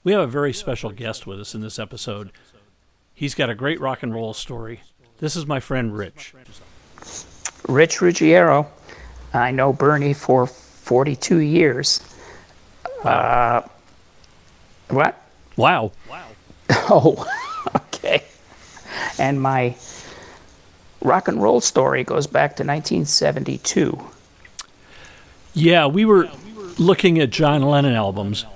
We have a very special guest with us in this episode. He's got a great rock and roll story. This is my friend Rich. Rich Ruggiero. I know Bernie for 42 years. Wow. What? Wow. Oh, okay. And my rock and roll story goes back to 1972. Yeah, we were looking at John Lennon albums,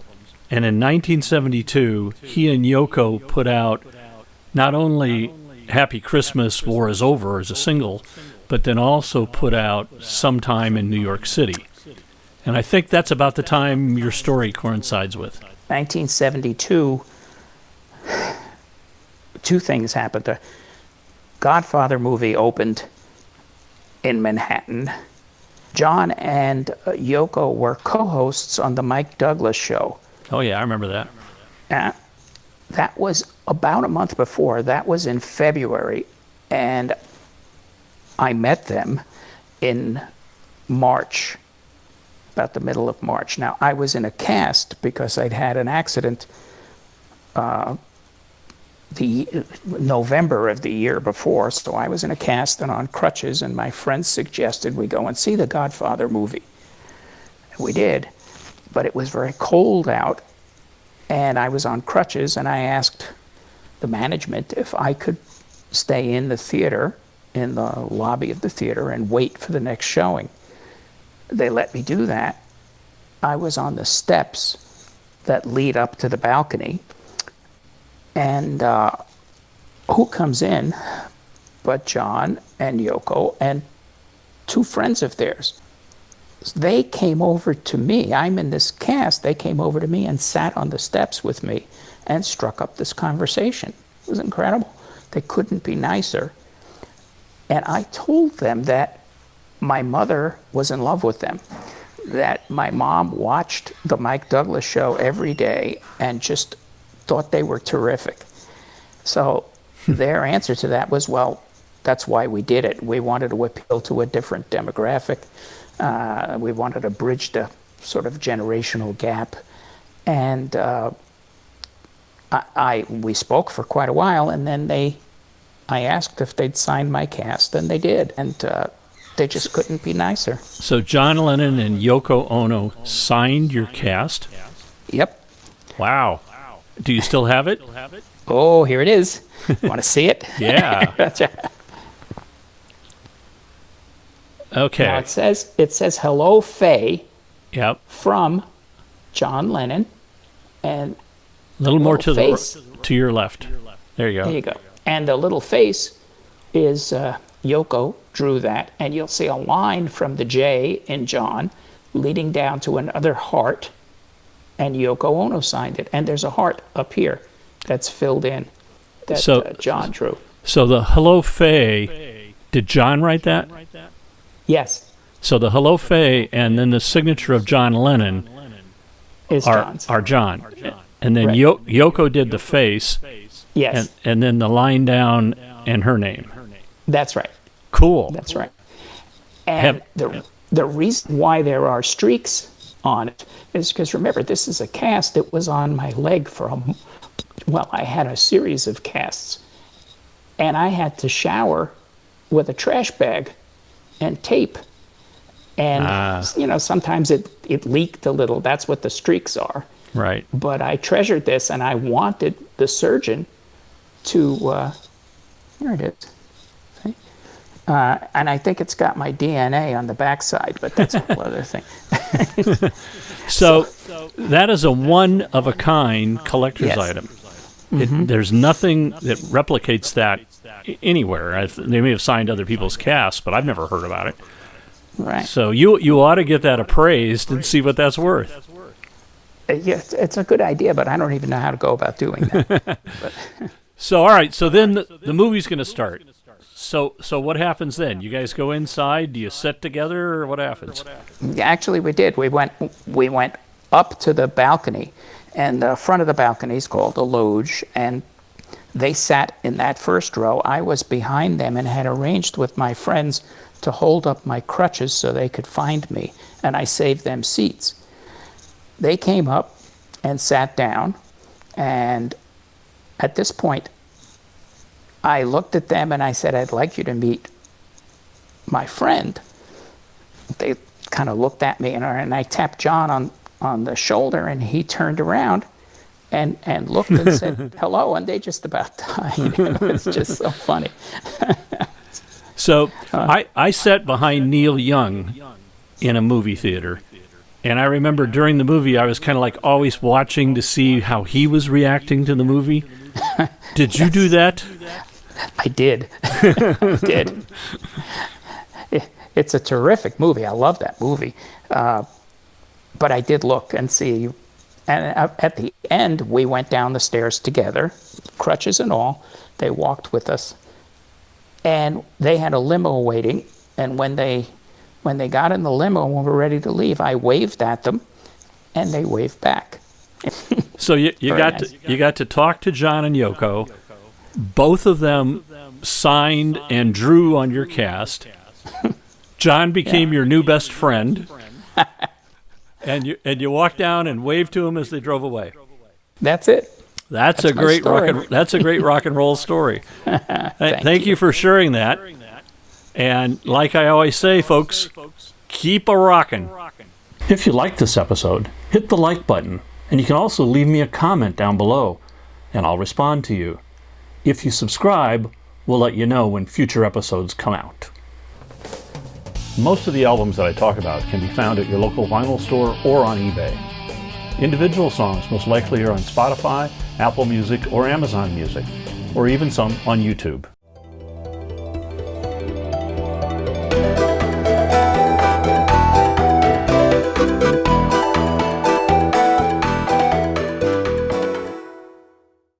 and in 1972, he and Yoko put out not only Happy Christmas, War is Over as a single, but then also put out Sometime in New York City. And I think that's about the time your story coincides with. 1972, two things happened. The Godfather movie opened in Manhattan. John and Yoko were co-hosts on the Mike Douglas show. Oh, yeah, I remember that. That was about a month before. That was in February. And I met them in March, about the middle of March. Now, I was in a cast because I'd had an accident the November of the year before. So I was in a cast and on crutches, and my friends suggested we go and see the Godfather movie. And we did, but it was very cold out, and I was on crutches, and I asked the management if I could stay in the theater, in the lobby of the theater, and wait for the next showing. They let me do that. I was on the steps that lead up to the balcony, and who comes in but John and Yoko and two friends of theirs. They came over to me. I'm in this cast. They came over to me and sat on the steps with me and struck up this conversation. It was incredible. They couldn't be nicer. And I told them that my mother was in love with them, that my mom watched the Mike Douglas show every day and just thought they were terrific. So their answer to that was, well, that's why we did it. We wanted to appeal to a different demographic. We wanted to bridge the sort of generational gap. And we spoke for quite a while, and then I asked if they'd signed my cast, and they did. And they just couldn't be nicer. So John Lennon and Yoko Ono signed your cast? Yep. Wow. Do you still have it? Oh, here it is. You want to see it? Yeah. Okay. Now it says hello, Faye. Yep. From John Lennon, and A little more to face. to your left. There you go. There you go. And the little face is Yoko drew that, and you'll see a line from the J in John leading down to another heart, and Yoko Ono signed it. And there's a heart up here that's filled in that John drew. So the Hello Faye, did John write that? Yes. So the Hello Faye and then the signature of John Lennon are John. And then Right. Yoko did the face. Yes. And then the line down and her name. That's right. Cool. That's right. And the reason why there are streaks on it is because, remember, this is a cast that was on my leg for I had a series of casts. And I had to shower with a trash bag and tape. And, sometimes it leaked a little. That's what the streaks are. Right. But I treasured this, and I wanted the surgeon to, here it is. See? And I think it's got my DNA on the backside, but that's a whole other thing. So that is a one-of-a-kind collector's item. There's nothing that replicates that anywhere. They may have signed other people's casts, but I've never heard about it. Right. So you ought to get that appraised and see what that's worth. Yes, it's a good idea, but I don't even know how to go about doing that. So, all right. So then the movie's going to start. So what happens then? You guys go inside? Do you sit together, or what happens? Actually, we did. We went up to the balcony, and the front of the balcony is called a loge, and they sat in that first row. I was behind them and had arranged with my friends to hold up my crutches so they could find me, and I saved them seats. They came up and sat down, And at this point, I looked at them and I said, I'd like you to meet my friend. They kind of looked at me, and I tapped John on the shoulder, and he turned around and looked and said, hello, and they just about died. It was just so funny. So I sat behind Neil Young in a movie theater, and I remember during the movie I was kind of like always watching to see how he was reacting to the movie. Did you do that? I did. I did. It's a terrific movie. I love that movie. But I did look and see. And at the end, we went down the stairs together, crutches and all. They walked with us. And they had a limo waiting. And when they got in the limo and were ready to leave, I waved at them, and they waved back. So you got to talk to John and Yoko. Both of them signed and drew on your cast. John became your new best friend, and you walked down and waved to him as they drove away. That's it. That's a great rock and roll story. Thank you for sharing that. And like I always say, folks, keep a rockin'. If you liked this episode, hit the like button, and you can also leave me a comment down below, and I'll respond to you. If you subscribe, we'll let you know when future episodes come out. Most of the albums that I talk about can be found at your local vinyl store or on eBay. Individual songs most likely are on Spotify, Apple Music, or Amazon Music, or even some on YouTube.